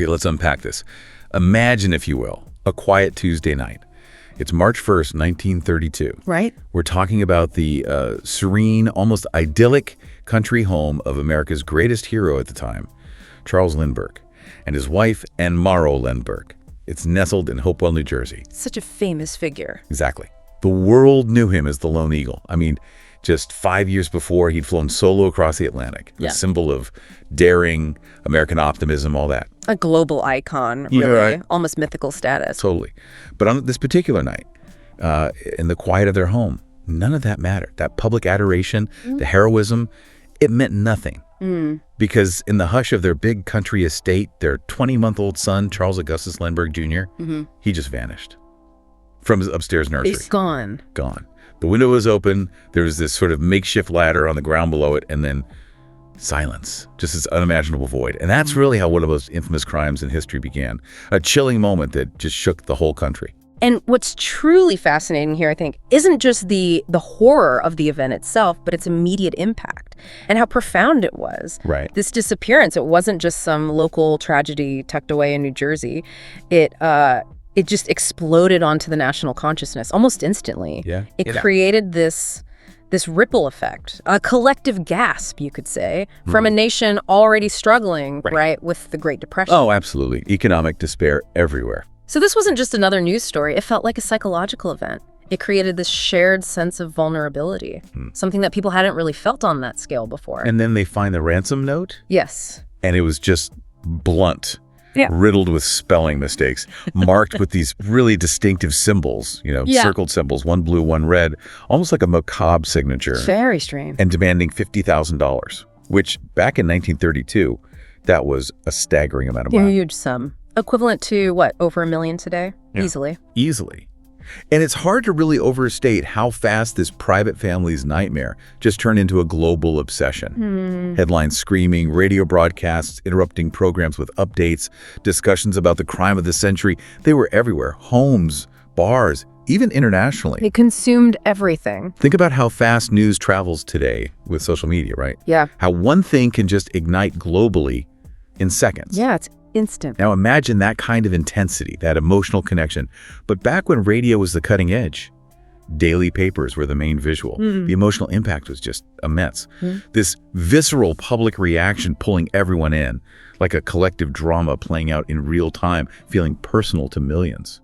Okay, let's unpack this. Imagine, if you will, a quiet Tuesday night. It's March 1st, 1932. Right. We're talking about the serene, almost idyllic country home of America's greatest hero at the time, Charles Lindbergh, and his wife, Anne Morrow Lindbergh. It's nestled in Hopewell, New Jersey. Such a famous figure. Exactly. The world knew him as the Lone Eagle. I mean, just 5 years before, he'd flown solo across the Atlantic. Yeah. A symbol of daring, American optimism, all that. A global icon, really. Yeah, right. Almost mythical status. Totally. But on this particular night, in the quiet of their home, none of that mattered. That public adoration, the heroism, it meant nothing. Because in the hush of their big country estate, their 20-month-old son, Charles Augustus Lindbergh Jr., he just vanished from his upstairs nursery. He's gone. Gone. The window was open. There was this sort of makeshift ladder on the ground below it, and then silence, just this unimaginable void. And that's really how one of those infamous crimes in history began. A chilling moment that just shook the whole country. And what's truly fascinating here, I think, isn't just the horror of the event itself, but its immediate impact and how profound it was. Right. This disappearance, it wasn't just some local tragedy tucked away in New Jersey. It just exploded onto the national consciousness almost instantly. Yeah. It created this ripple effect, a collective gasp, you could say, from a nation already struggling, right, with the Great Depression. Oh, absolutely. Economic despair everywhere. So this wasn't just another news story. It felt like a psychological event. It created this shared sense of vulnerability, something that people hadn't really felt on that scale before. And then they find the ransom note? Yes. And it was just blunt. Yeah. Riddled with spelling mistakes, marked with these really distinctive symbols, circled symbols, one blue, one red, almost like a macabre signature. Very strange. And demanding $50,000, which back in 1932, that was a staggering amount of money. A huge sum. Equivalent to, what, over $1 million today? Yeah. Easily. Easily. And it's hard to really overstate how fast this private family's nightmare just turned into a global obsession. Headlines screaming, radio broadcasts interrupting programs with updates, discussions about the crime of the century. They were everywhere. Homes, bars, even internationally. It consumed everything. Think about how fast news travels today with social media, right? Yeah. How one thing can just ignite globally in seconds. Yeah, it's instant. Now imagine that kind of intensity, that emotional connection. But back when radio was the cutting edge, daily papers were the main visual. The emotional impact was just immense. This visceral public reaction pulling everyone in, like a collective drama playing out in real time, feeling personal to millions.